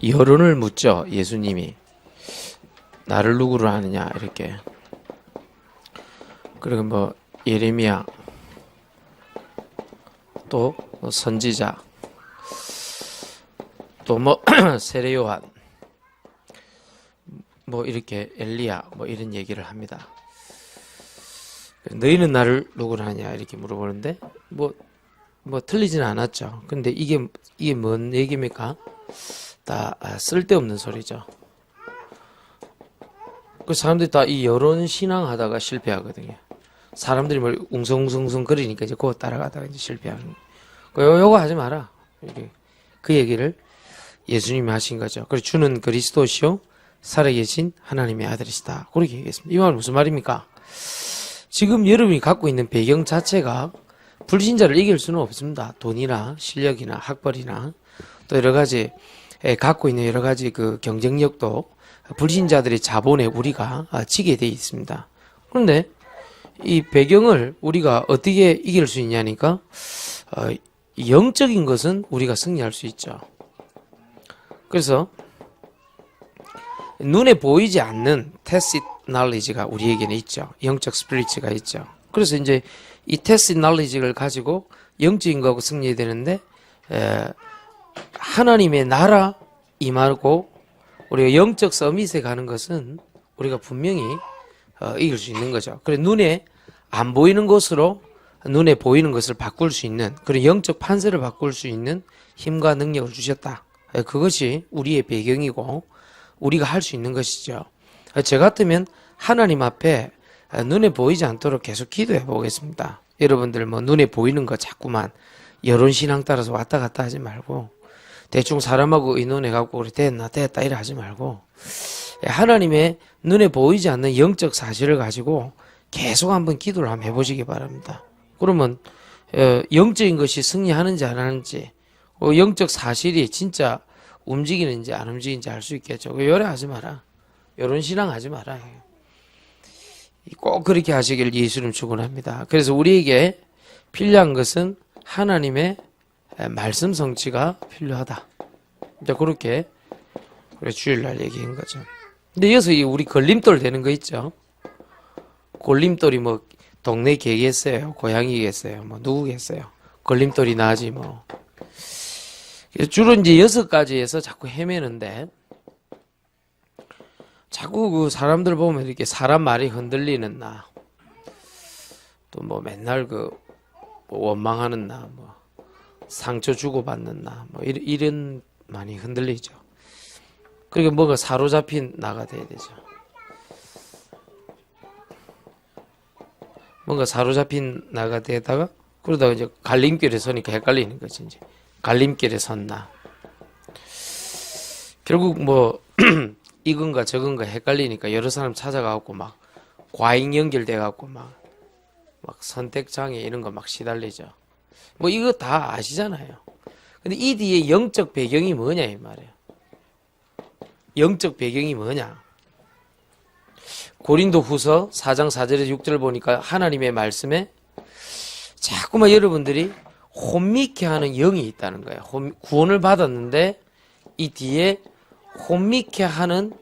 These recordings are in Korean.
여론을 묻죠. 예수님이 나를 누구로 하느냐 이렇게. 그리고 뭐 예레미야 또 선지자 또 뭐 세례 요한 뭐 이렇게 엘리야 뭐 이런 얘기를 합니다. 너희는 나를 누구로 하냐 이렇게 물어보는데 뭐 틀리지는 않았죠. 근데 이게 뭔 얘기입니까? 다 쓸데없는 소리죠. 그 사람들이 다 이 여론 신앙 하다가 실패하거든요. 사람들이 뭘 웅성웅성 거리니까 이제 그거 따라가다가 이제 실패하는 거예요. 요거 하지 마라. 이렇게 그 얘기를 예수님이 하신 거죠. 그래서 주는 그리스도시요 살아계신 하나님의 아들이시다. 그렇게 얘기했습니다. 이 말은 무슨 말입니까? 지금 여러분이 갖고 있는 배경 자체가 불신자를 이길 수는 없습니다. 돈이나 실력이나 학벌이나 또 여러 가지 갖고 있는 여러 가지 그 경쟁력도 불신자들의 자본에 우리가 지게 돼 있습니다. 그런데 이 배경을 우리가 어떻게 이길 수 있냐니까 영적인 것은 우리가 승리할 수 있죠. 그래서 눈에 보이지 않는 tacit knowledge가 우리에게는 있죠. 영적 스피리츠가 있죠. 그래서 이제 이 tacit knowledge를 가지고 영적인 거하고 승리해야 되는데 하나님의 나라 임하고 우리가 영적 서밋에 가는 것은 우리가 분명히 이길 수 있는 거죠. 그래 눈에 안 보이는 것으로 눈에 보이는 것을 바꿀 수 있는 그런 영적 판세를 바꿀 수 있는 힘과 능력을 주셨다. 그것이 우리의 배경이고 우리가 할 수 있는 것이죠. 저 같으면 하나님 앞에 눈에 보이지 않도록 계속 기도해 보겠습니다. 여러분들 뭐 눈에 보이는 거 자꾸만 여론 신앙 따라서 왔다 갔다 하지 말고 대충 사람하고 의논해 갖고 우리 됐나 됐다 이래 하지 말고 하나님의 눈에 보이지 않는 영적 사실을 가지고 계속 한번 기도를 한번 해보시기 바랍니다. 그러면 영적인 것이 승리하는지 안 하는지 영적 사실이 진짜 움직이는지 안 움직이는지 알 수 있겠죠. 요래하지 마라. 여론 신앙 하지 마라. 꼭 그렇게 하시길 예수님 축원합니다. 그래서 우리에게 필요한 것은 하나님의 말씀 성취가 필요하다. 이제 그렇게 주일날 얘기한 거죠. 근데 여기서 우리 걸림돌 되는 거 있죠. 걸림돌이 뭐 동네 개겠어요, 고양이겠어요, 뭐 누구겠어요. 걸림돌이 나지 뭐. 주로 이제 6가지에서 자꾸 헤매는데 자꾸 그 사람들 보면 이렇게 사람 말이 흔들리는 나, 또 뭐 맨날 그 뭐 원망하는 나, 뭐 상처 주고받는 나, 뭐 이런 많이 흔들리죠. 그러니까 뭐가 사로잡힌 나가 돼야 되죠. 뭔가 사로잡힌 나가 되다가 그러다가 이제 갈림길에 서니까 헷갈리는 거지. 이제 갈림길에 섰나. 결국 뭐 이건가 저건가 헷갈리니까 여러 사람 찾아가고 막 과잉 연결돼갖고 막 선택장애 이런 거 막 시달리죠. 뭐 이거 다 아시잖아요. 근데 이 뒤에 영적 배경이 뭐냐 이 말이에요. 영적 배경이 뭐냐. 고린도 후서 4장 4절에서 6절을 보니까 하나님의 말씀에 자꾸만 여러분들이 혼미케 하는 영이 있다는 거예요. 구원을 받았는데 이 뒤에 혼미케 하는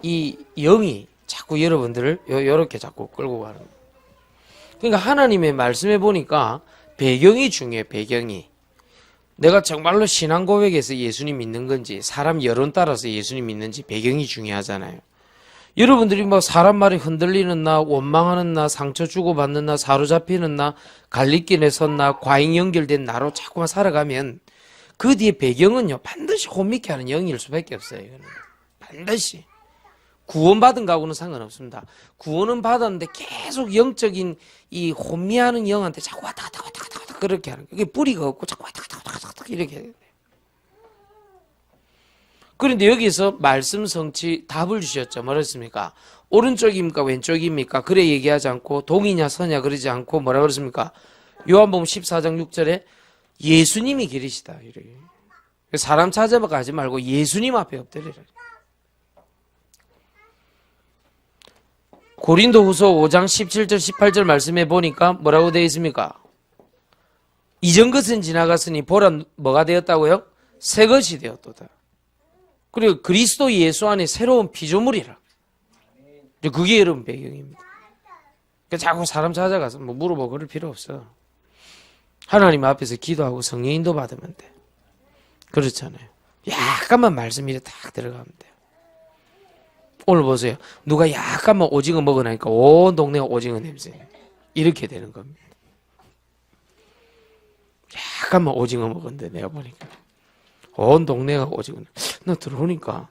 이 영이 자꾸 여러분들을 요렇게 자꾸 끌고 가는 거예요. 그러니까 하나님의 말씀에 보니까 배경이 중요해요. 배경이. 내가 정말로 신앙 고백에서 예수님 믿는 건지 사람 여론 따라서 예수님 믿는지 배경이 중요하잖아요. 여러분들이 뭐 사람 말이 흔들리는 나, 원망하는 나, 상처 주고받는 나, 사로잡히는 나, 갈림길에 선 나, 과잉 연결된 나로 자꾸만 살아가면 그 뒤에 배경은요 반드시 혼미케 하는 영일 수밖에 없어요. 이거는. 반드시. 구원받은 거하고는 상관없습니다. 구원은 받았는데 계속 영적인 이 혼미하는 영한테 자꾸 왔다 갔다 그렇게 하는 거예요. 그게 뿌리가 없고 자꾸 왔다 갔다 이렇게 해야 돼요. 그런데 여기서 말씀 성취 답을 주셨죠. 뭐라 했습니까? 오른쪽입니까? 왼쪽입니까? 그래 얘기하지 않고 동이냐 서냐 그러지 않고 뭐라 그랬습니까? 요한복음 14장 6절에 예수님이 길이시다. 이렇게. 사람 찾아가지 말고 예수님 앞에 엎드리라. 고린도후서 5장 17절 18절 말씀해 보니까 뭐라고 되어 있습니까? 이전 것은 지나갔으니 보라 뭐가 되었다고요? 새 것이 되었도다. 그리고 그리스도 예수 안에 새로운 피조물이라. 그게 여러분 배경입니다. 그러니까 자꾸 사람 찾아가서 뭐 물어보고 그럴 필요 없어. 하나님 앞에서 기도하고 성령 인도 받으면 돼. 그렇잖아요. 약간만 말씀이 딱 들어가면 돼. 오늘 보세요. 누가 약간만 오징어 먹으니까 온 동네가 오징어 냄새. 이렇게 되는 겁니다. 약간만 오징어 먹었는데 내가 보니까 온 동네가 오징어. 나 들어오니까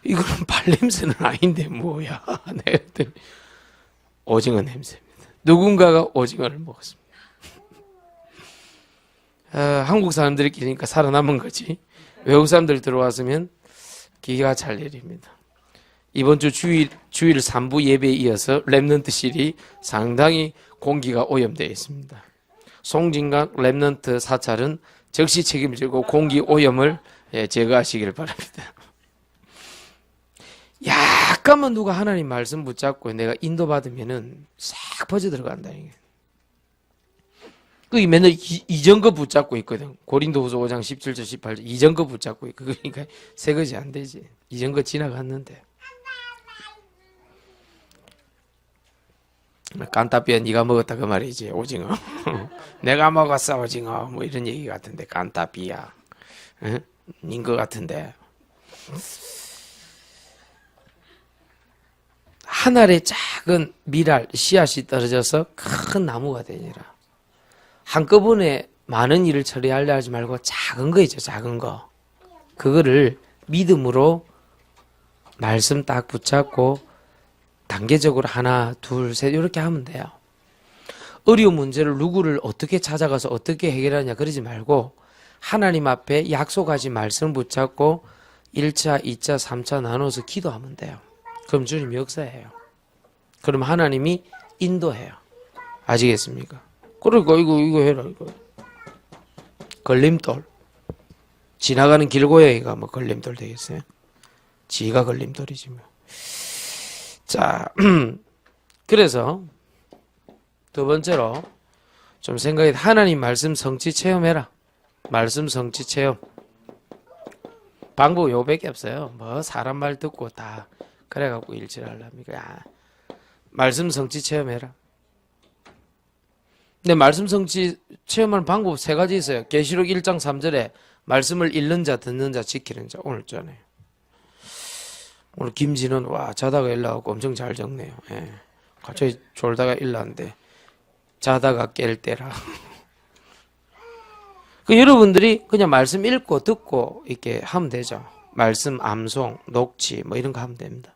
이거는 발냄새는 아닌데 뭐야. 내가 그랬더니 오징어 냄새입니다. 누군가가 오징어를 먹었습니다. 한국 사람들이 끼니까 살아남은 거지. 외국 사람들 들어왔으면 기가 찰 일입니다. 이번 주 주일 3부 예배에 이어서 렘넌트실이 상당히 공기가 오염되어 있습니다. 송진강 렘넌트 사찰은 즉시 책임지고 공기 오염을 제거하시길 바랍니다. 약간만 누가 하나님 말씀 붙잡고 내가 인도받으면은 싹 퍼져 들어간다. 그 맨날 이전 거 붙잡고 있거든. 고린도후서 5장 17절 18절 이전 거 붙잡고 있고 그러니까 새 것이 안 되지. 이전 거 지나갔는데. 깐따삐야 네가 먹었다 그 말이지. 오징어. 내가 먹었어 오징어. 뭐 이런 얘기 같은데 깐따삐야. 응? 닌 거 같은데. 한 알의 작은 밀알 씨앗이 떨어져서 큰 나무가 되니라. 한꺼번에 많은 일을 처리하려 하지 말고 작은 거 있죠. 작은 거. 그거를 믿음으로 말씀 딱 붙잡고 단계적으로 하나, 둘, 셋 이렇게 하면 돼요. 어려운 문제를 누구를 어떻게 찾아가서 어떻게 해결하냐 그러지 말고 하나님 앞에 약속하신 말씀 붙잡고 1차, 2차, 3차 나눠서 기도하면 돼요. 그럼 주님이 역사해요. 그럼 하나님이 인도해요. 아시겠습니까? 그러니까 이거 해라 이거. 걸림돌. 지나가는 길고양이가 뭐 걸림돌 되겠어요? 지가 걸림돌이지 뭐. 자, 그래서 두 번째로 좀 생각해 하나님 말씀 성취 체험해라. 말씀 성취 체험. 방법 요밖에 없어요. 뭐 사람 말 듣고 다 그래갖고 일치하려니까 말씀 성취 체험해라. 근데 말씀 성취 체험하는 방법 세 가지 있어요. 계시록 1장 3절에 말씀을 읽는 자, 듣는 자, 지키는 자. 오늘 전에. 오늘 김진은 와 자다가 일어나고 엄청 잘 적네요. 예. 갑자기 졸다가 일어났는데 자다가 깰 때라. 그 여러분들이 그냥 말씀 읽고 듣고 이렇게 하면 되죠. 말씀 암송, 녹취 뭐 이런 거 하면 됩니다.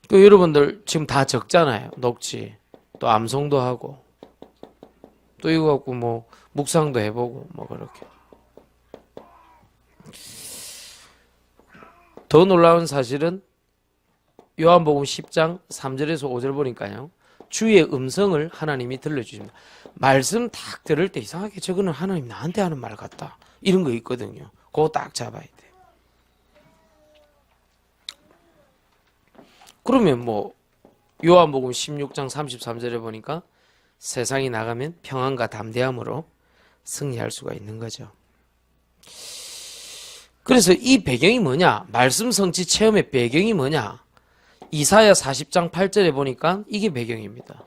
그 여러분들 지금 다 적잖아요. 녹취 또 암송도 하고 또 이거 갖고 뭐 묵상도 해보고 뭐 그렇게. 더 놀라운 사실은 요한복음 10장 3절에서 5절 보니까요. 주의 음성을 하나님이 들려주십니다. 말씀 딱 들을 때 이상하게 저거는 하나님 나한테 하는 말 같다. 이런 거 있거든요. 그거 딱 잡아야 돼. 그러면 뭐 요한복음 16장 33절에 보니까 세상에 나가면 평안과 담대함으로 승리할 수가 있는 거죠. 그래서 이 배경이 뭐냐? 말씀 성취 체험의 배경이 뭐냐? 이사야 40장 8절에 보니까 이게 배경입니다.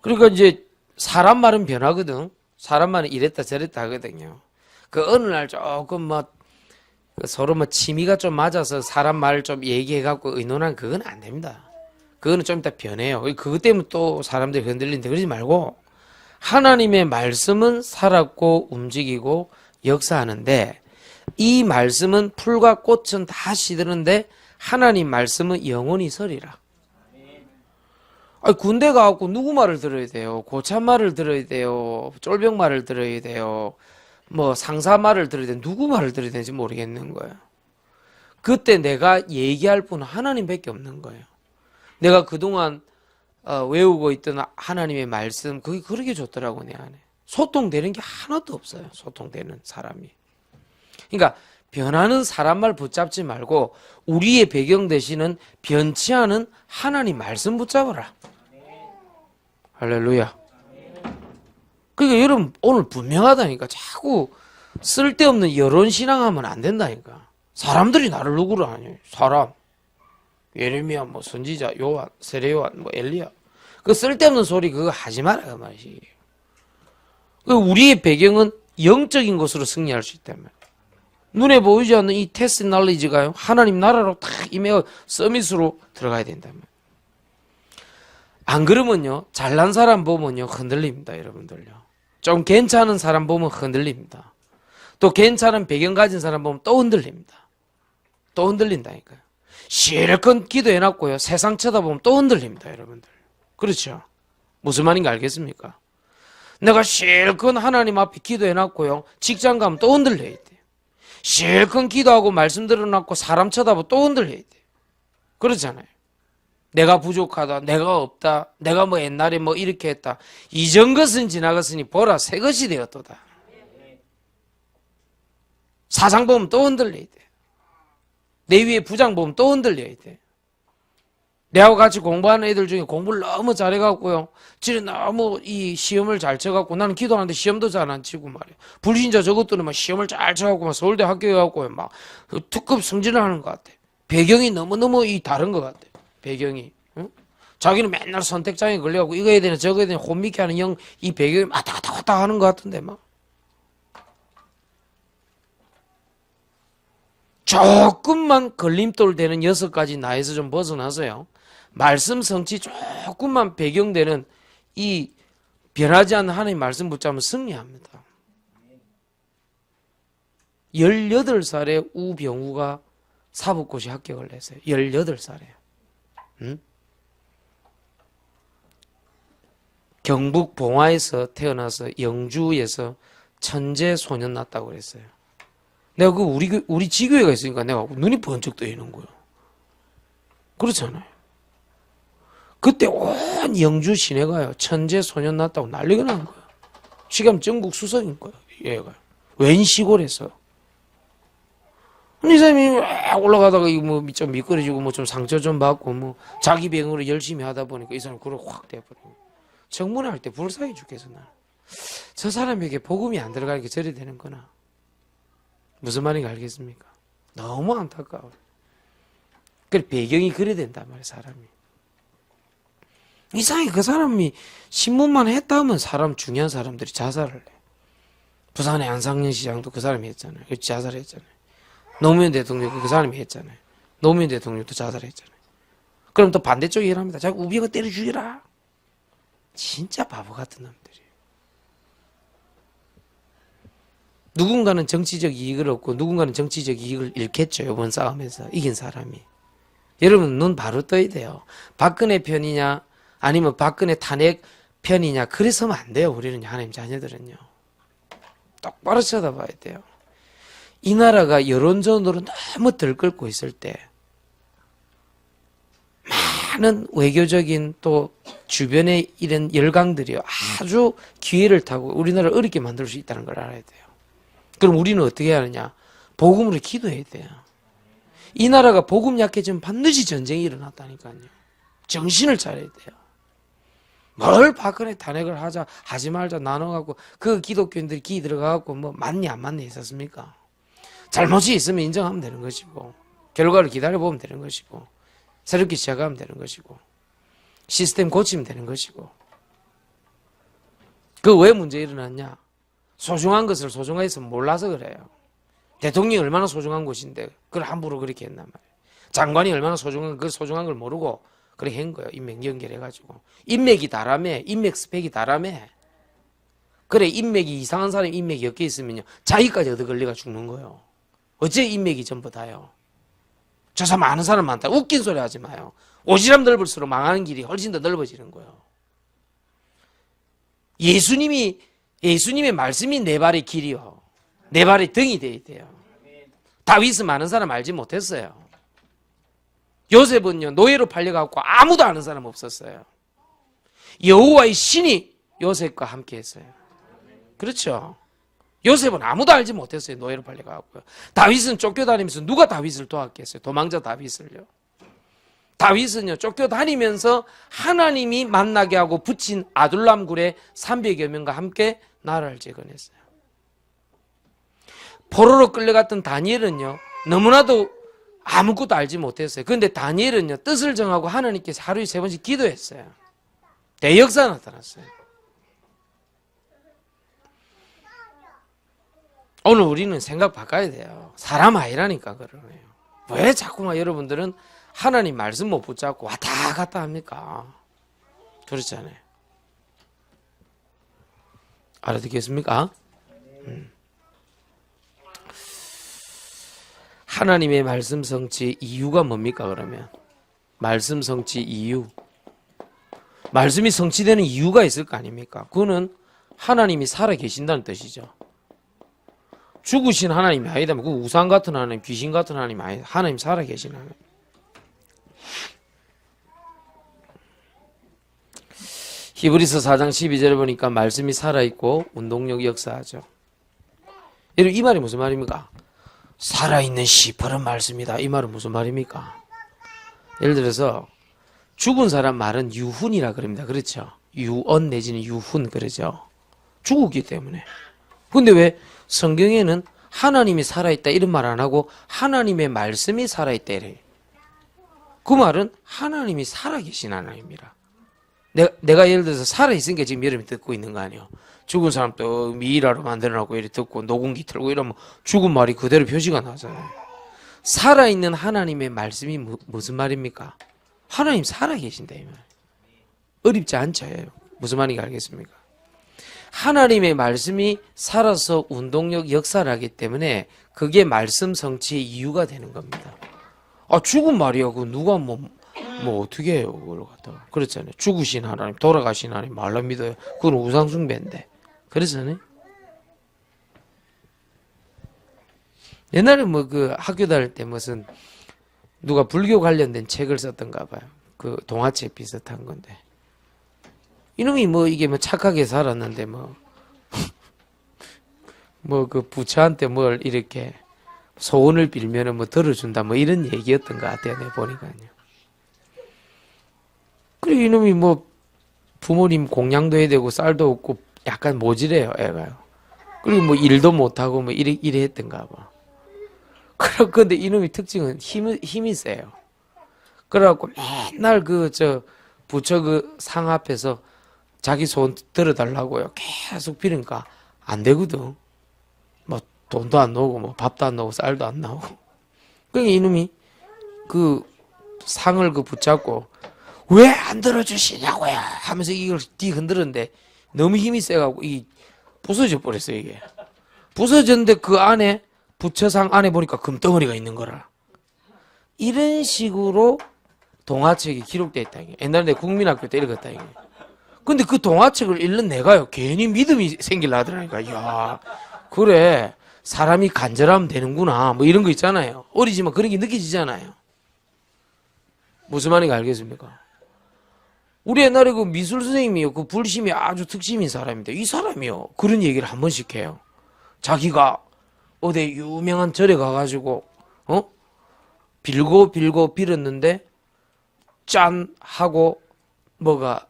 그러니까 이제 사람 말은 변하거든. 사람 말은 이랬다 저랬다 하거든요. 그 어느 날 조금 뭐 서로 뭐 취미가 좀 맞아서 사람 말 좀 얘기해갖고 의논한 그건 안 됩니다. 그거는 좀 이따 변해요. 그것 때문에 또 사람들이 흔들린다 그러지 말고 하나님의 말씀은 살았고 움직이고 역사하는데 이 말씀은 풀과 꽃은 다 시드는데 하나님 말씀은 영원히 서리라. 아니, 군대 가갖고 누구 말을 들어야 돼요? 고참 말을 들어야 돼요? 쫄병 말을 들어야 돼요? 뭐 상사 말을 들어야 돼요? 누구 말을 들어야 되는지 모르겠는 거예요. 그때 내가 얘기할 분은 하나님밖에 없는 거예요. 내가 그동안 외우고 있던 하나님의 말씀 그게 그렇게 좋더라고 내 안에. 소통되는 게 하나도 없어요. 소통되는 사람이. 그러니까 변하는 사람 말 붙잡지 말고 우리의 배경 되시는 변치 않은 하나님 말씀 붙잡아라. 할렐루야. 그러니까 여러분 오늘 분명하다니까. 자꾸 쓸데없는 여론 신앙하면 안 된다니까. 사람들이 나를 누구를 아냐? 사람. 예레미야, 뭐 선지자, 요한, 세례 요한, 뭐 엘리야. 그 쓸데없는 소리 그거 하지 마라 그 말이지. 우리의 배경은 영적인 것으로 승리할 수 있다면. 눈에 보이지 않는 이 테스트 날리지가 하나님 나라로 딱 임해 서밋으로 들어가야 된다면. 안 그러면요, 잘난 사람 보면요 흔들립니다, 여러분들요. 좀 괜찮은 사람 보면 흔들립니다. 또 괜찮은 배경 가진 사람 보면 또 흔들립니다. 또 흔들린다니까요. 실컷 기도해놨고요, 세상 쳐다보면 또 흔들립니다, 여러분들. 그렇죠? 무슨 말인가 알겠습니까? 내가 실컷 하나님 앞에 기도해놨고요, 직장 가면 또 흔들려야 돼. 실컷 기도하고 말씀 들어놨고 사람 쳐다보고 또 흔들려야 돼. 그렇잖아요. 내가 부족하다, 내가 없다, 내가 뭐 옛날에 뭐 이렇게 했다. 이전 것은 지나갔으니 보라 새 것이 되었도다. 사장 보면 또 흔들려야 돼. 내 위에 부장 보면 또 흔들려야 돼. 내하고 같이 공부하는 애들 중에 공부를 너무 잘해갖고요, 지금 너무 이 시험을 잘 쳐갖고, 나는 기도하는데 시험도 잘 안 치고 말이야. 불신자 저것들은 막 시험을 잘 쳐갖고 막 서울대 합격해갖고 막 특급 승진을 하는 것 같아. 배경이 너무너무 이 다른 것 같아. 배경이. 응? 자기는 맨날 선택장애 걸려갖고 이거 해야 되나 저거 해야 되나 혼미케 하는 이 배경이 왔다 갔다 왔다 하는 것 같은데 막. 조금만 걸림돌 되는 6가지 나에서 좀 벗어나서요, 말씀 성취 조금만 배경되는 이 변하지 않는 하나님 말씀 붙잡으면 승리합니다. 18살에 우병우가 사법고시 합격을 했어요. 18살에. 응? 경북 봉화에서 태어나서 영주에서 천재 소년 났다고 그랬어요. 내가 우리 지교회가 있으니까 내가 눈이 번쩍 뜨이는 거예요. 그렇잖아요. 그때 온 영주 시내가요, 천재 소년 났다고 난리가 난 거예요. 지금 전국 수석인 거예요, 얘가. 웬 시골에서. 이 사람이 올라가다가 뭐 좀 미끄러지고 뭐 좀 상처 좀 받고 뭐 자기 병으로 열심히 하다 보니까 이 사람 그걸 확 돼버려요. 청문회 할 때 불쌍해 죽겠어, 나. 저 사람에게 복음이 안 들어가니까 저리 되는구나. 무슨 말인지 알겠습니까? 너무 안타까워요. 그래, 배경이 그래 된단 말이에요, 사람이. 이상하게 그 사람이 신문만 했다 하면 중요한 사람들이 자살을 해. 부산의 안상현 시장도 그 사람이 했잖아요. 자살했잖아요. 노무현 대통령도 그 사람이 했잖아요. 노무현 대통령도 자살했잖아요. 그럼 또 반대쪽에 일합니다. 자꾸 우병우 때려 죽이라. 진짜 바보 같은 놈들이에요. 누군가는 정치적 이익을 얻고 누군가는 정치적 이익을 잃겠죠. 이번 싸움에서 이긴 사람이. 여러분 눈 바로 떠야 돼요. 박근혜 편이냐 아니면 박근혜 탄핵 편이냐 그래서는 안 돼요. 우리는 하나님 자녀들은요. 똑바로 쳐다봐야 돼요. 이 나라가 여론전으로 너무 들끓고 있을 때 많은 외교적인 또 주변의 이런 열강들이요, 아주 기회를 타고 우리나라를 어렵게 만들 수 있다는 걸 알아야 돼요. 그럼 우리는 어떻게 하느냐? 복음으로 기도해야 돼요. 이 나라가 복음 약해지면 반드시 전쟁이 일어났다니까요. 정신을 차려야 돼요. 뭘 박근혜 탄핵을 하지 말자 나눠갖고 그 기독교인들이 기 들어가갖고 뭐 맞니 안 맞니 있었습니까? 잘못이 있으면 인정하면 되는 것이고 결과를 기다려보면 되는 것이고 새롭게 시작하면 되는 것이고 시스템 고치면 되는 것이고. 그 왜 문제 일어났냐? 소중한 것을 소중하게 몰라서 그래요. 대통령이 얼마나 소중한 것인데 그걸 함부로 그렇게 했단 말이에요. 장관이 얼마나 그 소중한 걸 모르고 그렇게 한 거예요. 인맥 연결해가지고. 인맥이 다라며, 인맥 스펙이 다라며. 그래, 인맥이 이상한 사람이 인맥이 엮여 있으면요, 자기까지 얻어 걸려가 죽는 거예요. 어째 인맥이 전부 다요. 저 사람 아는 사람 많다. 웃긴 소리 하지 마요. 오지랖 넓을수록 망하는 길이 훨씬 더 넓어지는 거예요. 예수님의 말씀이 내 발의 길이요, 내 발의 등이 돼야 돼요. 다윗은 많은 사람 알지 못했어요. 요셉은요, 노예로 팔려가고 아무도 아는 사람 없었어요. 여호와의 신이 요셉과 함께 했어요. 그렇죠. 요셉은 아무도 알지 못했어요. 노예로 팔려가고요. 다윗은 쫓겨다니면서 누가 다윗을 도왔겠어요? 도망자 다윗을요. 다윗은요, 쫓겨다니면서 하나님이 만나게 하고 붙인 아둘람 굴에 300여 명과 함께 나라를 재건했어요. 포로로 끌려갔던 다니엘은요, 너무나도 아무것도 알지 못했어요. 그런데 다니엘은요, 뜻을 정하고 하나님께서 하루에 3번씩 기도했어요. 대역사 나타났어요. 오늘 우리는 생각 바꿔야 돼요. 사람 아니라니까 그러네요. 왜 자꾸만 여러분들은 하나님 말씀 못 붙잡고 왔다 갔다 합니까? 그렇잖아요. 알아듣겠습니까? 하나님의 말씀 성취 이유가 뭡니까 그러면? 말씀 성취 이유. 말씀이 성취되는 이유가 있을 거 아닙니까? 그거는 하나님이 살아 계신다는 뜻이죠. 죽으신 하나님이 아니다면 그 우상 같은 하나님, 귀신 같은 하나님 아니다. 하나님 살아 계신 하나님. 히브리서 4장 12절을 보니까 말씀이 살아있고 운동력이 역사하죠. 여러분 이 말이 무슨 말입니까? 살아있는 시퍼런 말씀이다. 이 말은 무슨 말입니까? 예를 들어서 죽은 사람 말은 유훈이라 그럽니다. 그렇죠? 유언 내지는 유훈 그러죠. 죽었기 때문에. 근데 왜 성경에는 하나님이 살아있다 이런 말 안 하고 하나님의 말씀이 살아있다 이래. 그 말은 하나님이 살아계신 하나님이라. 내가 예를 들어서 살아있으니까 지금 여러분이 듣고 있는 거 아니에요. 죽은 사람 또 미이라로 만들어놓고 이렇게 듣고 녹음기 틀고 이러면 죽은 말이 그대로 표시가 나잖아요. 살아있는 하나님의 말씀이 무슨 말입니까? 하나님 살아계신다 이 말. 어렵지 않죠. 무슨 말인지 알겠습니까? 하나님의 말씀이 살아서 운동력 역사를 하기 때문에 그게 말씀 성취의 이유가 되는 겁니다. 아 죽은 말이야. 그 누가 뭐 어떻게 해요 그걸 갖다가. 그렇잖아요. 죽으신 하나님 돌아가신 하나님 말로 믿어요. 그건 우상숭배인데. 그렇잖아요. 옛날에 뭐 그 학교 다닐 때 무슨 누가 불교 관련된 책을 썼던가 봐요. 그 동화책 비슷한 건데. 이놈이 뭐 이게 뭐 착하게 살았는데 뭐 그 부처한테 뭘 이렇게 소원을 빌면은 뭐 들어준다 뭐 이런 얘기였던 것 같아요. 내가 보니까요. 그리고 이놈이 뭐 부모님 공양도 해야 되고 쌀도 없고 약간 모질해요 애가요. 그리고 뭐 일도 못하고 뭐 이래 했던가 봐. 그런데 이놈의 특징은 힘이 세요. 그래갖고 맨날 부처 그 상 앞에서 자기 소원 들어달라고요. 계속 빌으니까 안 되거든. 뭐 돈도 안 나오고 뭐 밥도 안 나오고 쌀도 안 나오고. 그러니까 이놈이 그 상을 붙잡고 왜 안 들어주시냐고요 하면서 이걸 뒤 흔들었는데 너무 힘이 세가지고 이 부서져 버렸어요 이게. 부서졌는데 그 안에 부처상 안에 보니까 금덩어리가 있는 거라. 이런 식으로 동화책이 기록되어 있다. 옛날에 내 국민학교 때 읽었다. 이게. 근데 그 동화책을 읽는 내가요 괜히 믿음이 생길라 하더라니까. 야 그래 사람이 간절하면 되는구나 뭐 이런 거 있잖아요. 어리지만 그런 게 느껴지잖아요. 무슨 말인지 알겠습니까? 우리 옛날에 그 미술 선생님이요 그 불심이 아주 특심인 사람인데 이 사람이요 그런 얘기를 한 번씩 해요. 자기가 어디 유명한 절에 가가지고 빌고 빌었는데 짠 하고 뭐가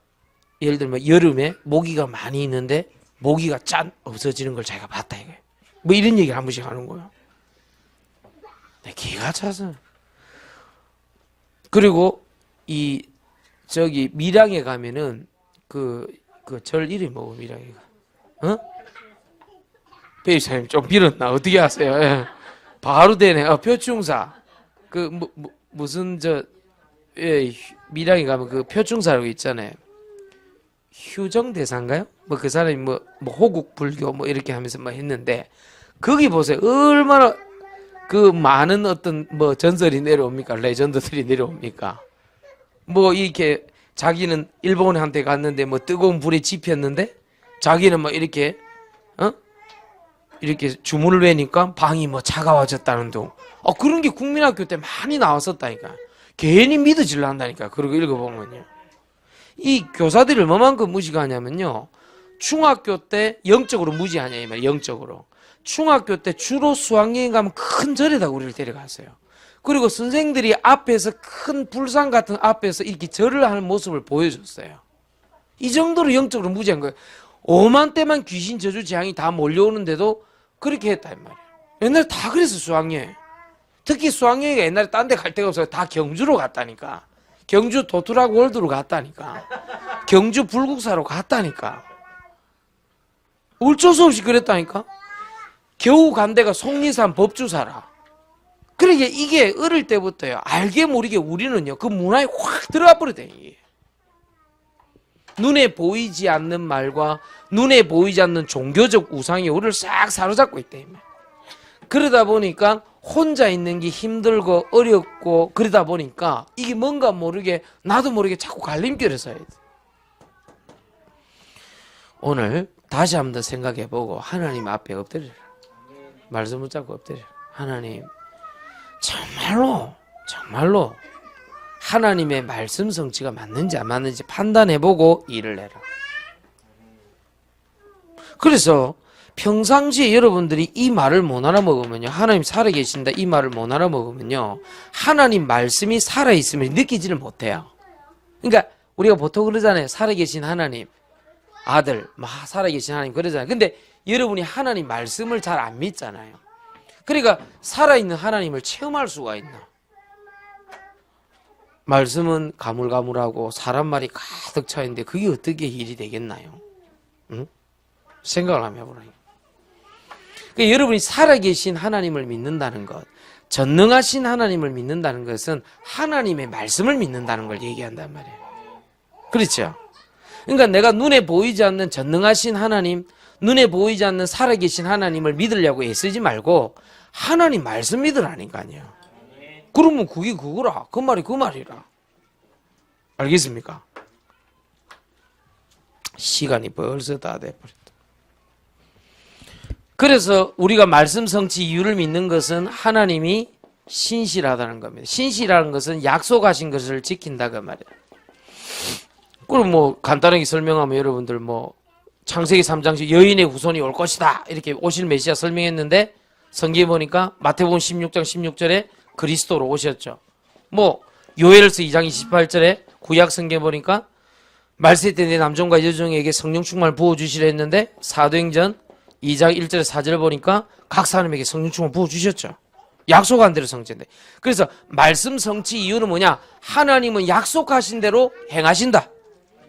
예를 들면 여름에 모기가 많이 있는데 모기가 짠 없어지는 걸 자기가 봤다 이게. 뭐 이런 얘기를 한 번씩 하는 거예요. 내 기가 차서. 그리고 저기 밀양에 가면은 그 절 이름이 뭐고 밀양에가? 배입사님 좀 빌었나 어떻게 하세요? 예. 바로 되네. 표충사. 무슨 밀양에 가면 그 표충사라고 있잖아요. 휴정대사인가요? 뭐 그 사람이 뭐 호국 불교 뭐 이렇게 하면서 뭐 했는데 거기 보세요. 얼마나 그 많은 어떤 뭐 전설이 내려옵니까? 레전드들이 내려옵니까? 뭐 이렇게 자기는 일본한테 갔는데 뭐 뜨거운 불에 지폈는데 자기는 뭐 이렇게 이렇게 주문을 외니까 방이 뭐 차가워졌다는 둥. 그런 게 국민학교 때 많이 나왔었다니까. 괜히 믿어질라 한다니까. 그러고 읽어보면요. 이 교사들이 얼마만큼 무시하냐면요. 중학교 때 영적으로 무지하냐 이 말이에요. 영적으로. 중학교 때 주로 수학여행 가면 큰 절에다 우리를 데려갔어요. 그리고 선생들이 앞에서 큰 불상 같은 앞에서 이렇게 절을 하는 모습을 보여줬어요. 이 정도로 영적으로 무지한 거예요. 5만 대만 귀신 저주 재앙이 다 몰려오는데도 그렇게 했다 이 말이에요. 옛날에 다 그래서 수학여행. 특히 수학여행이 옛날에 딴 데 갈 데가 없어서 다 경주로 갔다니까. 경주 도트락 월드로 갔다니까. 경주 불국사로 갔다니까. 어쩔 수 없이 그랬다니까. 겨우 간 데가 속리산 법주사라. 그러니까 이게 어릴 때부터요. 알게 모르게 우리는요. 그 문화에 확 들어가 버렸다. 이게. 눈에 보이지 않는 말과 눈에 보이지 않는 종교적 우상이 우리를 싹 사로잡고 있다. 그러다 보니까 혼자 있는 게 힘들고 어렵고 그러다 보니까 이게 뭔가 모르게 나도 모르게 자꾸 갈림길에 서야 돼. 오늘 다시 한번 생각해보고 하나님 앞에 엎드리라. 말씀 붙잡고 엎드리라. 하나님 정말로 하나님의 말씀 성취가 맞는지 안 맞는지 판단해보고 일을 해라. 그래서 평상시에 여러분들이 이 말을 못 알아먹으면요, 하나님 살아계신다 이 말을 못 알아먹으면요, 하나님 말씀이 살아있음을 느끼지를 못해요. 그러니까 우리가 보통 그러잖아요. 살아계신 하나님 아들 살아계신 하나님 그러잖아요. 근데 여러분이 하나님 말씀을 잘 안 믿잖아요. 그러니까 살아있는 하나님을 체험할 수가 있나? 말씀은 가물가물하고 사람 말이 가득 차 있는데 그게 어떻게 일이 되겠나요? 응? 생각을 한번 해보라니까. 그러니까 여러분이 살아계신 하나님을 믿는다는 것, 전능하신 하나님을 믿는다는 것은 하나님의 말씀을 믿는다는 걸 얘기한단 말이에요. 그렇죠? 그러니까 내가 눈에 보이지 않는 전능하신 하나님, 눈에 보이지 않는 살아계신 하나님을 믿으려고 애쓰지 말고 하나님 말씀 믿으라니까요. 그러면 그게 그거라. 그 말이 그 말이라. 알겠습니까? 시간이 벌써 다 돼버렸다. 그래서 우리가 말씀 성취 이유를 믿는 것은 하나님이 신실하다는 겁니다. 신실하는 것은 약속하신 것을 지킨다 그 말이에요. 그럼 뭐 간단하게 설명하면 여러분들 뭐 창세기 3장씩 여인의 후손이 올 것이다 이렇게 오실 메시아 설명했는데 성경에 보니까 마태복음 16장 16절에 그리스도로 오셨죠. 뭐 요엘서 2장 28절에 구약 성경에 보니까 말세 때 내 남종과 여종에게 성령 충만을 부어주시려 했는데 사도행전 2장 1절에 4절을 보니까 각 사람에게 성령 충만을 부어주셨죠. 약속한 대로 성취인데. 그래서 말씀 성취 이유는 뭐냐? 하나님은 약속하신 대로 행하신다.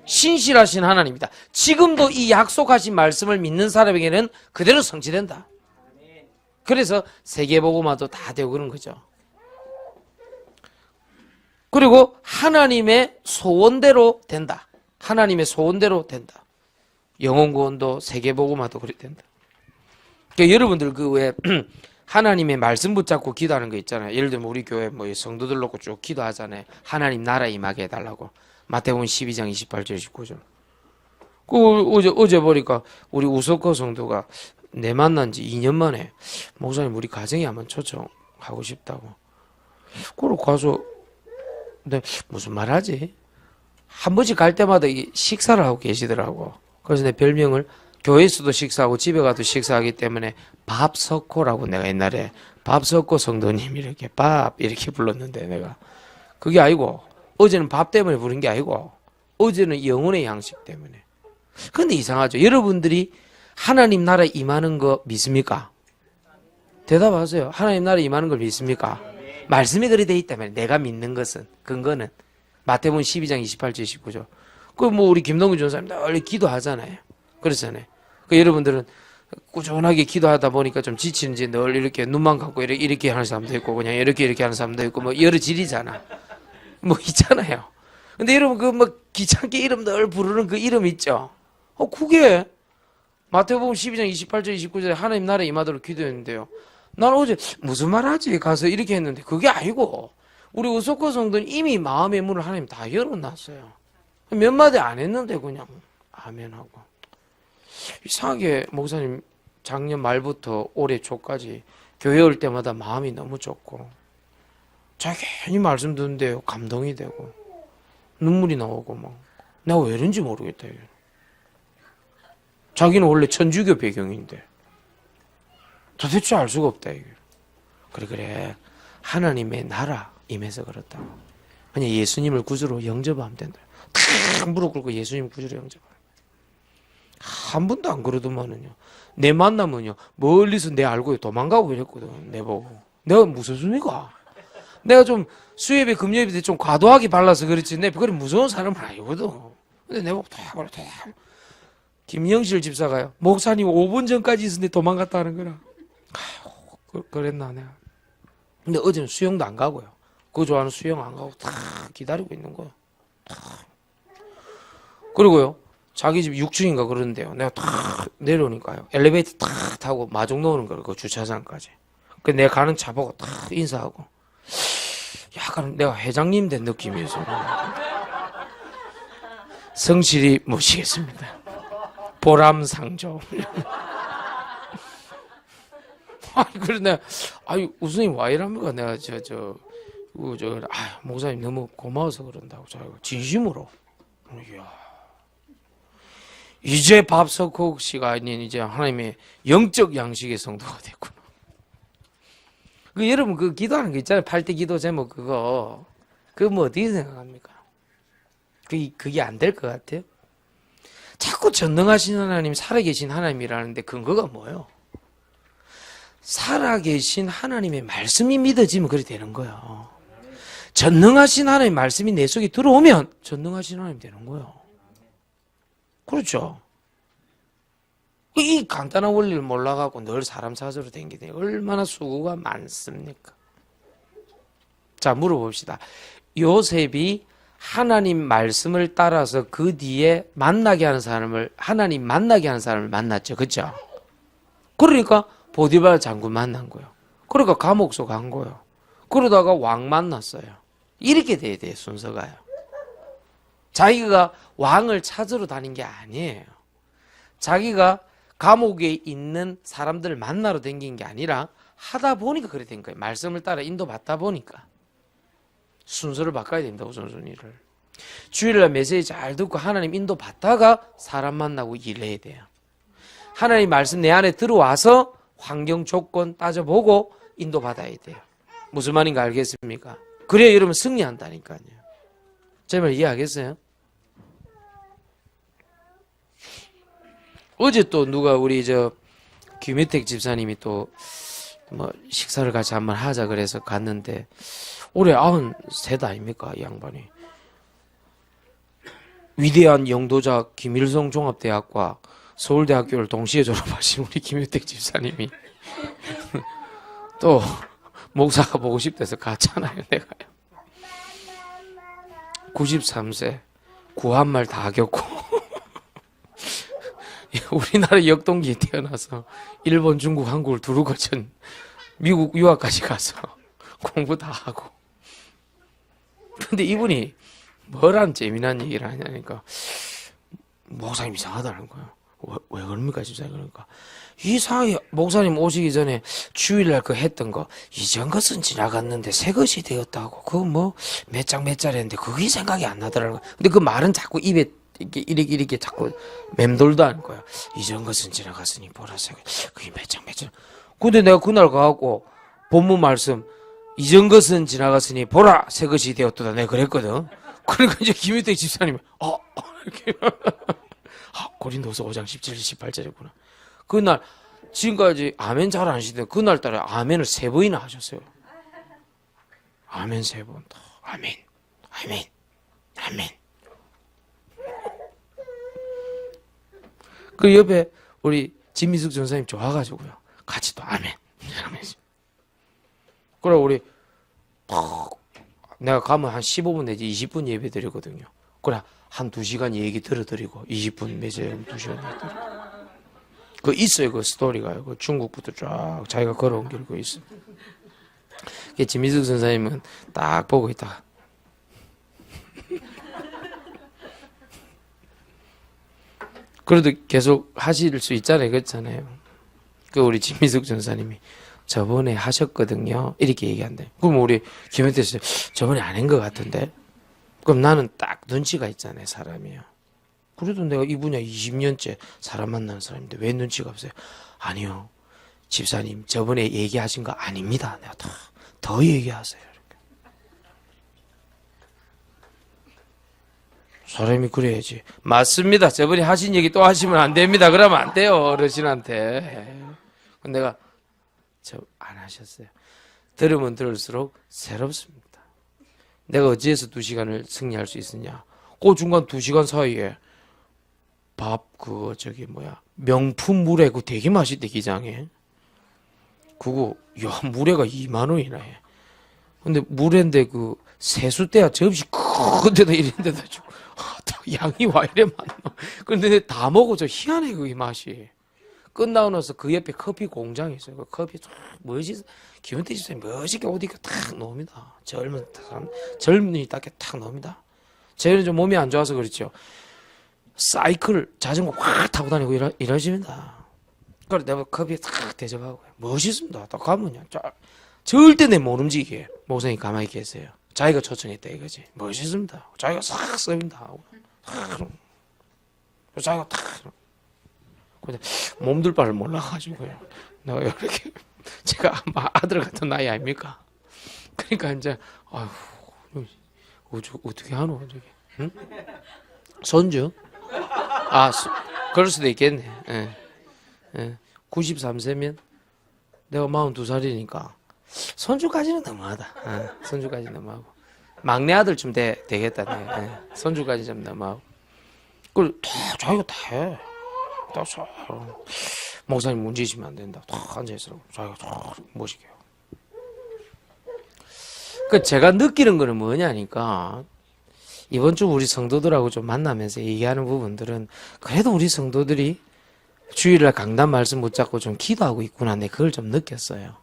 신실하신 하나님이다. 지금도 이 약속하신 말씀을 믿는 사람에게는 그대로 성취된다. 그래서 세계복음화도 다 되고 그런 거죠. 그리고 하나님의 소원대로 된다. 하나님의 소원대로 된다. 영혼구원도 세계복음화도 그렇게 된다. 그러니까 여러분들 그 왜 하나님의 말씀 붙잡고 기도하는 거 있잖아요. 예를 들면 우리 교회 뭐 성도들 놓고 쭉 기도하잖아요. 하나님 나라 임하게 해달라고. 마태복음 12장 28절 19절. 어제 보니까 우리 우석거 성도가 내 만난 지 2년 만에 목사님 우리 가정에 한번 초청하고 싶다고. 그러고 가서 근데 무슨 말 하지? 한 번씩 갈 때마다 식사를 하고 계시더라고. 그래서 내 별명을 교회에서도 식사하고 집에 가도 식사하기 때문에 밥석호라고 내가 옛날에 밥석호 성도님 이렇게 밥 이렇게 불렀는데 내가 그게 아니고 어제는 밥 때문에 부른 게 아니고 어제는 영혼의 양식 때문에. 근데 이상하죠. 여러분들이 하나님 나라 임하는 거 믿습니까? 대답하세요. 하나님 나라 임하는 걸 믿습니까? 말씀이 그리 돼 있다면 내가 믿는 것은 근거는 마태복음 12장 28절 19절. 그 뭐 우리 김동규 전사님 늘 기도하잖아요. 그렇잖아요. 그 여러분들은 꾸준하게 기도하다 보니까 좀 지치는지 늘 이렇게 눈만 감고 이렇게 하는 사람도 있고 그냥 이렇게 하는 사람도 있고 뭐 여러 질이잖아. 뭐 있잖아요. 근데 여러분 그 뭐 귀찮게 이름 늘 부르는 그 이름 있죠. 그게 마태복음 12장 28절 29절에 하나님 나라에 임하도록 기도했는데요. 난 어제 무슨 말 하지? 가서 이렇게 했는데 그게 아니고 우리 우석거 성도는 이미 마음의 문을 하나님 다 열어놨어요. 몇 마디 안 했는데 그냥 아멘하고. 이상하게 목사님 작년 말부터 올해 초까지 교회 올 때마다 마음이 너무 좋고 자기 말씀 듣는데 감동이 되고 눈물이 나오고 막 내가 왜 이런지 모르겠다. 이게. 자기는 원래 천주교 배경인데 도대체 알 수가 없다. 이게. 그래 하나님의 나라 임해서 그렇다고. 그냥 예수님을 구주로 영접하면 된다. 탁 무릎 꿇고 예수님 구주로 영접하면. 한 번도 안 그러더만은요. 내 만나면요 멀리서 내 알고 도망가고 이랬거든. 내 보고 내가 무슨 소리가? 내가 좀 수협에 금요일에 좀 과도하게 발라서 그렇지 내 그런 무서운 사람은 아니거든. 근데 내가 다 그래. 김영실 집사가요. 목사님 5분 전까지 있었는데 도망갔다는 거라. 그랬나 내가. 근데 어제는 수영도 안 가고요. 그거 좋아하는 수영 안 가고 다 기다리고 있는 거예요. 그리고요. 자기 집 6층인가 그러는데요. 내가 탁 내려오니까요. 엘리베이터 탁 타고 마중 놓는 거예요. 그 주차장까지. 그 내가 가는 차 보고 탁 인사하고. 약간 내가 회장님 된 느낌이었어요. 성실히 모시겠습니다. 보람상조. 아니, 그래, 내가, 아유, 우선님 와 이랍니까? 내가, 목사님 너무 고마워서 그런다고, 자기가. 진심으로. 이야. 이제 밥석옥 씨가 아닌 이제 하나님의 영적 양식의 성도가 됐구나. 여러분, 그 기도하는 거 있잖아요. 8대 기도 제목 그거. 그거 뭐 어떻게 생각합니까? 그게 안 될 것 같아요? 자꾸 전능하신 하나님, 살아계신 하나님이라는데 근거가 뭐예요? 살아계신 하나님의 말씀이 믿어지면 그렇게 되는 거예요. 전능하신 하나님의 말씀이 내 속에 들어오면 전능하신 하나님 되는 거예요. 그렇죠? 이 간단한 원리를 몰라갖고 늘 사람 찾으러 다니게 얼마나 수고가 많습니까? 자, 물어봅시다. 요셉이 하나님 말씀을 따라서 그 뒤에 만나게 하는 사람을, 하나님 만나게 하는 사람을 만났죠. 그렇죠? 그러니까 보디발 장군 만난 거예요. 그러니까 감옥소 간 거예요. 그러다가 왕 만났어요. 이렇게 돼야 돼요, 순서가요. 자기가 왕을 찾으러 다닌 게 아니에요. 자기가 감옥에 있는 사람들을 만나러 다닌 게 아니라 하다 보니까 그래 된 거예요. 말씀을 따라 인도받다 보니까. 순서를 바꿔야 된다, 우선순위를. 주일날 메시지 잘 듣고 하나님 인도받다가 사람 만나고 일해야 돼요. 하나님 말씀 내 안에 들어와서 환경 조건 따져보고 인도받아야 돼요. 무슨 말인가 알겠습니까? 그래야 여러분 승리한다니까요. 제 말 이해하겠어요? 어제 또 누가 우리 김혜택 집사님이 또 뭐 식사를 같이 한번 하자 그래서 갔는데 올해 93 아닙니까 이 양반이. 위대한 영도자 김일성 종합대학과 서울대학교를 동시에 졸업하신 우리 김혜택 집사님이 또 목사가 보고 싶대서 갔잖아요. 내가요. 93세 구한말 다 겪고 우리나라 역동기에 태어나서 일본, 중국, 한국을 두루 거친 미국 유학까지 가서 공부 다 하고. 근데 이분이 뭐란 재미난 얘기를 하냐니까 목사님 이상하다는 거예요. 왜 그럽니까 집사님? 그러니까 이상하게 목사님 오시기 전에 주일날 그 했던 거 이전 것은 지나갔는데 새 것이 되었다고 그거 뭐 몇 장 몇 잘 했는데 그게 생각이 안 나더라고요. 근데 그 말은 자꾸 입에 이렇게 자꾸 맴돌다는 거야. 이전 것은 지나갔으니 보라색 그게 몇 장 몇 장. 근데 내가 그날 가갖고 본문 말씀 이전 것은 지나갔으니 보라 새 것이 되었다 내가 그랬거든. 그러니까 이제 김유택 집사님이 이렇게 고린도서 5장 17, 18절이구나. 그날 지금까지 아멘 잘 안 하시던데 그날따라 아멘을 3번이나 하셨어요. 아멘 3번. 아멘, 아멘, 아멘. 그 옆에 우리 진미숙 전사님 좋아가지고요. 같이 또 아멘. 그래 우리 내가 가면 한 15분 내지 20분 예배 드리거든요. 그래 한 2시간 얘기 들어드리고 20분 매제 2시간 얘기 드리고. 그 있어요 그 스토리가요. 그 중국부터 쫙 자기가 걸어온 길 그 있어요. 진미숙 선생님은 딱 보고 있다가 그래도 계속 하실 수 있잖아요. 그렇잖아요. 그 우리 진미숙 전사님이 저번에 하셨거든요. 이렇게 얘기한대. 그럼 우리 김현태 씨 저번에 안 한 것 같은데. 그럼 나는 딱 눈치가 있잖아요. 사람이요. 그래도 내가 이 분야 20년째 사람 만나는 사람인데 왜 눈치가 없어요? 아니요. 집사님 저번에 얘기하신 거 아닙니다. 내가 더 얘기하세요. 이렇게. 사람이 그래야지. 맞습니다. 저번에 하신 얘기 또 하시면 안 됩니다. 그러면 안 돼요. 어르신한테. 내가 저 안 하셨어요. 들으면 들을수록 새롭습니다. 내가 어찌해서 2시간을 승리할 수 있느냐? 그 중간 2시간 사이에 명품 물회 그 되게 맛있대 기장에. 그거 물회가 2만 원이나 해. 근데 물회인데 그 세수대야 접시 큰 데다 이랬는데도 양이 와 이래 많나. 근데 다 먹어줘. 희한해 그 맛이. 끝나고 나서 그 옆에 커피 공장이 있어요. 그 커피 멋있어. 기운대 집사에 멋있게 옷 입고 탁 놓습니다. 젊은이 딱게 탁 놓습니다. 저희는 좀 몸이 안 좋아서 그렇죠. 사이클 자전거 확 타고 다니고 이러십니다. 그래 내가 커피에 탁 대접하고 멋있습니다. 딱 가면요. 절대 내 못 움직이게 목사님 가만히 계세요. 자기가 초청했다 이거지. 멋있습니다. 자기가 싹 씁니다. 자기가 탁. 근데 몸둘 바를 몰라가지고요. 내가 이렇게 제가 아들 같은 나이 아닙니까? 그러니까 이제 어떻게 하노 저기? 응? 손주? 그럴 수도 있겠네. 예. 예. 93세면 내가 42살이니까 손주까지는 너무하다. 손주까지는 너무하고 막내 아들쯤 되겠다. 예. 손주까지 좀 너무하고 그걸 자기가 다 해. 목사님 문지시면 안 된다. 탁 앉아있으라고 자기가 탁 멋있게 해요. 제가 느끼는 거는 뭐냐니까 이번 주 우리 성도들하고 좀 만나면서 얘기하는 부분들은 그래도 우리 성도들이 주일날 강단 말씀 붙잡고 좀 기도하고 있구나. 내 그걸 좀 느꼈어요.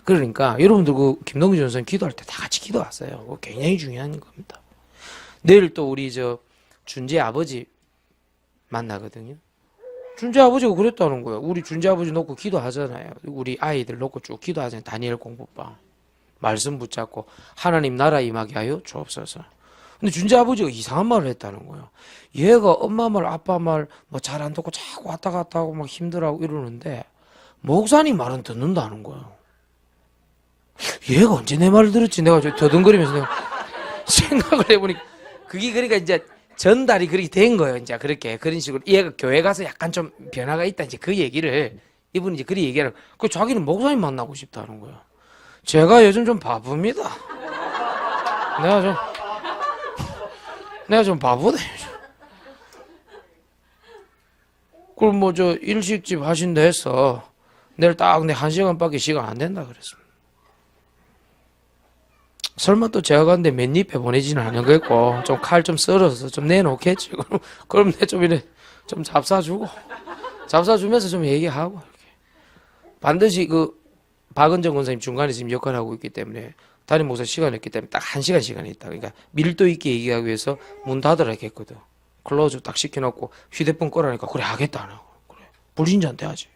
그러니까 여러분들 그 김동규 전사님 기도할 때 다 같이 기도하세요. 그거 굉장히 중요한 겁니다. 내일 또 우리 준재 아버지 만나거든요. 준재 아버지가 그랬다는 거예요. 우리 준재 아버지 놓고 기도하잖아요. 우리 아이들 놓고 쭉 기도하잖아요. 다니엘 공부방 말씀 붙잡고 하나님 나라 임하게 하여 주옵소서. 근데 준재 아버지가 이상한 말을 했다는 거예요. 얘가 엄마 말, 아빠 말 뭐 잘 안 듣고 자꾸 왔다 갔다 하고 막 힘들어하고 이러는데 목사님 말은 듣는다는 거예요. 얘가 언제 내 말을 들었지? 내가 더듬거리면서 내가 생각을 해보니까 그게 그러니까 이제 전달이 그렇게 된 거예요. 이제 그런 식으로 얘가 교회 가서 약간 좀 변화가 있다. 이제 그 얘기를 이분이 이제 그리 얘기하는. 그 자기는 목사님 만나고 싶다는 거예요. 제가 요즘 좀 바쁩니다. 내가 좀 바보네. 그럼 일식집 하신다 해서 내일 딱 내 1시간밖에 시간 안 된다 그랬습니다. 설마 또 제가 갔는데 맨입에 보내지는 않은 거겠고 좀 칼 좀 썰어서 좀 내놓겠지. 그럼 내 좀 이래 좀 잡사주면서 좀 얘기하고 이렇게. 반드시 박은정 권사님 중간에 지금 역할하고 있기 때문에 담임 목사 시간이 있기 때문에 딱 1시간 시간이 있다. 그러니까 밀도 있게 얘기하기 위해서 문 닫으라 했거든. 클로즈 딱 시켜놓고 휴대폰 꺼라니까 그래 하겠다 안 하고 그래 불신자한테 하지.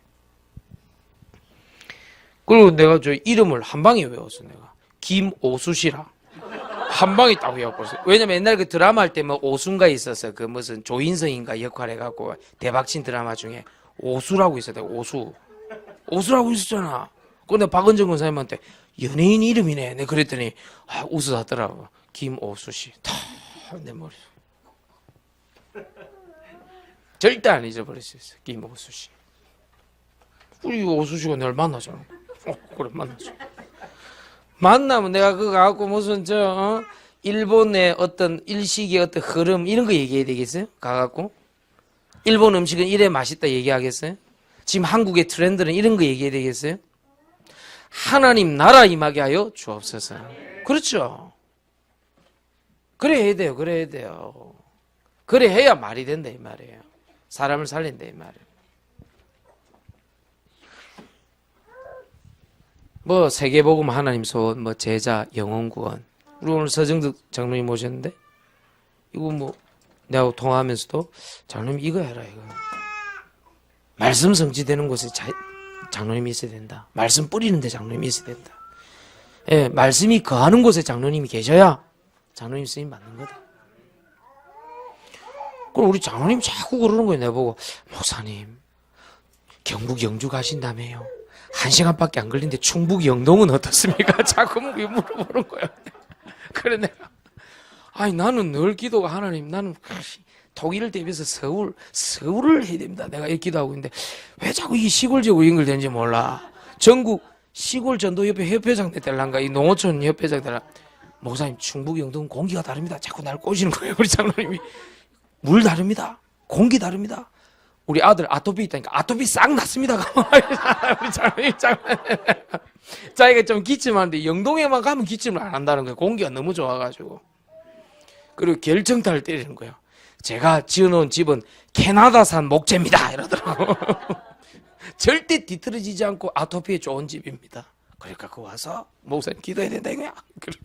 그리고 내가 이름을 한 방에 외웠어. 내가 김오수씨라 한 방에 딱 외워버렸어. 왜냐면 옛날 그 드라마 할 때 오수인가 있었어. 그 무슨 조인성인가 역할 해갖고 대박친 드라마 중에 오수라고 있었대. 오수라고 있었잖아. 근데 박은정 권사님한테 연예인 이름이네. 내가 그랬더니 웃어하더라고. 김오수씨. 다 내 머리. 절대 안 잊어버릴 수 있어. 김오수씨. 우리 오수씨가 날 만나잖아. 그래 만나죠. 만나면 내가 그거 갖고 무슨 일본의 어떤 일식의 어떤 흐름 이런 거 얘기해야 되겠어요? 가갖고 일본 음식은 이래 맛있다 얘기하겠어요? 지금 한국의 트렌드는 이런 거 얘기해야 되겠어요? 하나님 나라 임하게 하여 주옵소서. 그렇죠. 그래 해야 돼요. 그래 해야 말이 된다 이 말이에요. 사람을 살린다 이 말이에요. 세계복음 하나님 소원, 제자 영혼 구원. 우리 오늘 서정득 장로님 모셨는데 이거 내가 통화하면서도 장로님 이거 해라 이거. 말씀 성취되는 곳에 장로님이 있어야 된다. 말씀 뿌리는데 장로님이 있어야 된다. 예, 말씀이 거하는 곳에 장로님이 계셔야 장로님 쓰임 받는 거다. 그럼 우리 장로님 자꾸 그러는 거예요. 내보고 목사님 경북 영주 가신다며요. 1시간밖에 안 걸리는데 충북 영동은 어떻습니까? 자꾸 물어보는 거야. 그래 내가 나는 늘 기도가 하나님 나는 독일을 대비해서 서울을 해야 됩니다. 내가 이렇게 기도하고 있는데 왜 자꾸 이 시골 지구 연결되는지 몰라. 전국 시골 전도협회 협회장 되달란가 이 농어촌 협회장 되달라. 목사님 충북 영동 공기가 다릅니다. 자꾸 날 꼬시는 거예요. 우리 장로님이. 물 다릅니다. 공기 다릅니다. 우리 아들 아토피 있다니까 아토피 싹 났습니다. 우리 장로님 자기가 좀 기침하는데 영동에만 가면 기침을 안 한다는 거예요. 공기가 너무 좋아가지고. 그리고 결정타를 때리는 거예요. 제가 지어놓은 집은 캐나다산 목재입니다. 이러더라고. 절대 뒤틀어지지 않고 아토피에 좋은 집입니다. 그러니까 그 와서 목사님 기도해야 된다 이거야. 그래서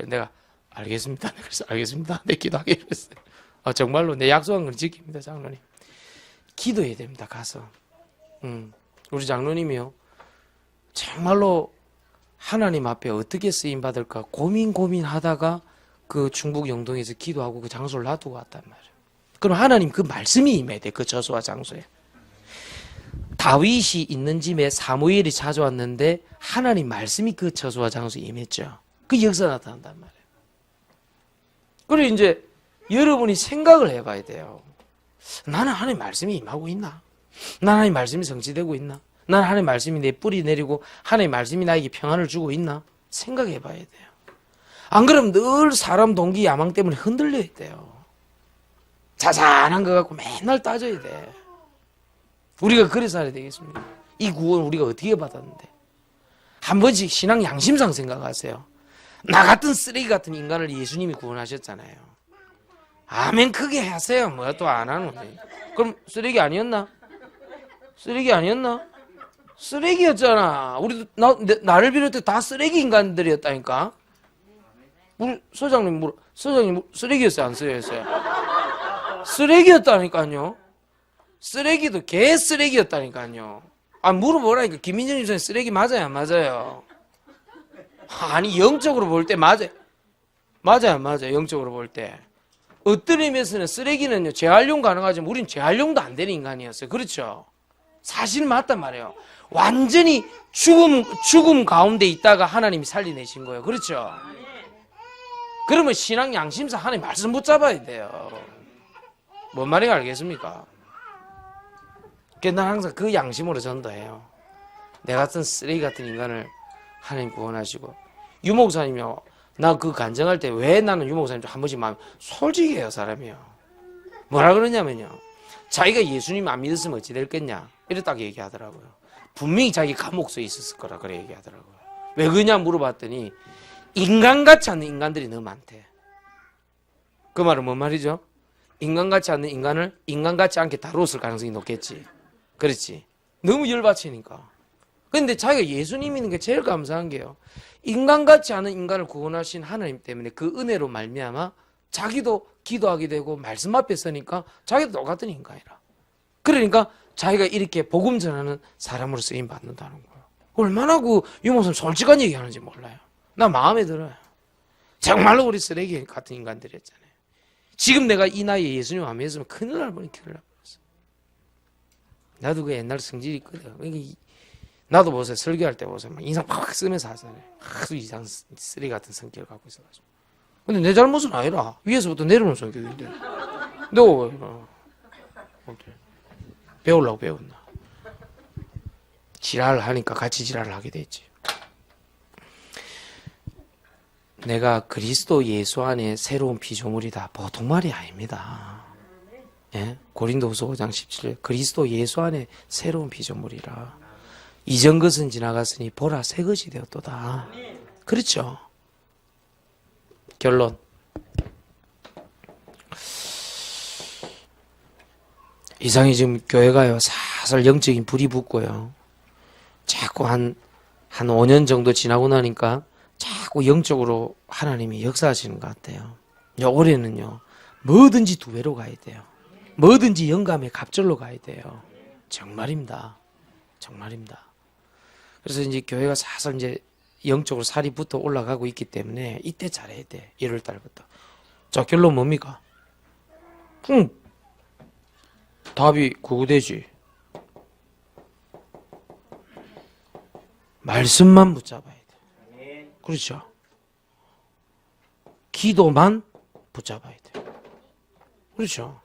내가 알겠습니다. 그래서 알겠습니다. 내 기도하게 그랬어요. 정말로 내 약속한 걸 지킵니다. 장로님. 기도해야 됩니다. 가서. 우리 장로님이요. 정말로 하나님 앞에 어떻게 쓰임 받을까 고민하다가 그 충북 영동에서 기도하고 그 장소를 놔두고 왔단 말이에요. 그럼 하나님 그 말씀이 임해야 돼. 그 저수와 장소에. 다윗이 있는 집에 사무엘이 찾아왔는데 하나님 말씀이 그 저수와 장소에 임했죠. 그 역사 나타난단 말이에요. 그리고 이제 여러분이 생각을 해봐야 돼요. 나는 하나님 말씀이 임하고 있나? 나는 하나님 말씀이 성취되고 있나? 나는 하나님 말씀이 내 뿌리 내리고 하나님 말씀이 나에게 평안을 주고 있나? 생각해 봐야 돼요. 안 그러면 늘 사람 동기 야망 때문에 흔들려야 돼요. 자잘한 거 갖고 맨날 따져야 돼. 우리가 그래 살아야 되겠습니까? 이 구원 우리가 어떻게 받았는데? 한 번씩 신앙 양심상 생각하세요. 나 같은 쓰레기 같은 인간을 예수님이 구원하셨잖아요. 아멘 크게 하세요. 뭐야 또 안 하는 거지. 그럼 쓰레기 아니었나? 쓰레기 아니었나? 쓰레기였잖아. 우리도 나를 비롯해 다 쓰레기 인간들이었다니까. 우리 서장님 쓰레기였어요? 안 쓰레기였어요? 쓰레기였다니까요. 쓰레기도 개 쓰레기였다니까요. 물어보라니까. 김민정 집사님 쓰레기 맞아요? 안 맞아요? 아니 영적으로 볼 때 맞아요. 맞아요. 영적으로 볼 때. 어떤 의미에서는 쓰레기는요 재활용 가능하지만 우린 재활용도 안 되는 인간이었어요. 그렇죠? 사실 맞단 말이에요. 완전히 죽음 가운데 있다가 하나님이 살려내신 거예요. 그렇죠? 그러면 신앙 양심상 하나님 말씀 붙잡아야 돼요. 뭔 말인지 알겠습니까? 난 항상 그 양심으로 전도해요. 내 같은 쓰레기 같은 인간을 하나님 구원하시고. 유목사님이요. 나 그 간증할 때 왜 나는 유목사님 한 번씩 마음 솔직히 해요. 사람이요. 뭐라 그러냐면요. 자기가 예수님 안 믿었으면 어찌 됐겠냐. 이래 딱 얘기하더라고요. 분명히 자기 감옥소에 있었을 거라 그래 얘기하더라고요. 왜 그러냐 물어봤더니 인간같지 않는 인간들이 너무 많대. 그 말은 뭔 말이죠? 인간같지 않는 인간을 인간같지 않게 다루었을 가능성이 높겠지. 그렇지. 너무 열받치니까. 근데 자기가 예수님 믿는 게 제일 감사한 게요. 인간같지 않은 인간을 구원하신 하나님 때문에 그 은혜로 말미암아 자기도 기도하게 되고 말씀 앞에 서니까 자기도 똑같은 인간이라. 그러니까 자기가 이렇게 복음 전하는 사람으로 쓰임 받는다는 거예요. 얼마나 그 유목사님 솔직한 얘기하는지 몰라요. 나 마음에 들어요. 정말로 우리 쓰레기 같은 인간들이었잖아요. 지금 내가 이 나이에 예수님 안 믿었으면 큰일 날 뻔했어. 나도 그 옛날 성질이 있거든. 나도 보세요. 설교할 때 보세요. 막 인상 팍 쓰면서 하잖아요. 아주 이상 쓰레기 같은 성격을 갖고 있어가지고. 근데 내 잘못은 아니라 위에서부터 내려오는 성격인데. 너 배우려고 배웠나? 지랄을 하니까 같이 지랄을 하게 됐지. 내가 그리스도 예수 안에 새로운 피조물이다. 보통 말이 아닙니다. 예? 고린도후서 5장 17절 그리스도 예수 안에 새로운 피조물이라. 이전 것은 지나갔으니 보라 새 것이 되었도다. 그렇죠? 결론. 이상이 지금 교회가요 사슬 영적인 불이 붙고요. 자꾸 한 5년 정도 지나고 나니까 자꾸 영적으로 하나님이 역사하시는 것 같아요. 올해는요 뭐든지 2배로 가야 돼요. 뭐든지 영감의 갑절로 가야 돼요. 정말입니다. 그래서 이제 교회가 사실 이제 영적으로 살이 붙어 올라가고 있기 때문에 이때 잘해야 돼. 1월 달부터. 자, 결론 뭡니까? 답이 그거 되지. 말씀만 붙잡아야 돼. 그렇죠? 기도만 붙잡아야 돼. 그렇죠?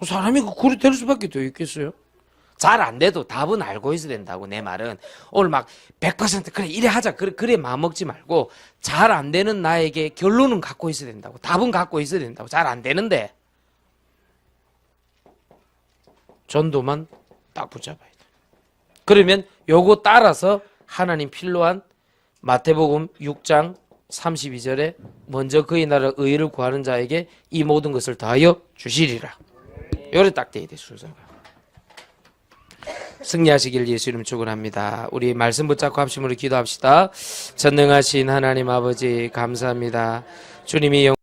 사람이 그리 될 수밖에 더 있겠어요? 잘 안 돼도 답은 알고 있어야 된다고. 내 말은 오늘 막 100% 그래 이래 하자 그래 마음 먹지 말고 잘 안 되는 나에게 결론은 갖고 있어야 된다고. 답은 갖고 있어야 된다고. 잘 안 되는데 전도만 딱 붙잡아야 돼. 그러면 요거 따라서 하나님 필요한 마태복음 6장 32절에 먼저 그의 나라 의를 구하는 자에게 이 모든 것을 더하여 주시리라. 요래 딱 돼야 돼 순서가. 승리하시길 예수 이름 축원합니다. 우리 말씀 붙잡고 합심으로 기도합시다. 전능하신 하나님 아버지 감사합니다. 주님이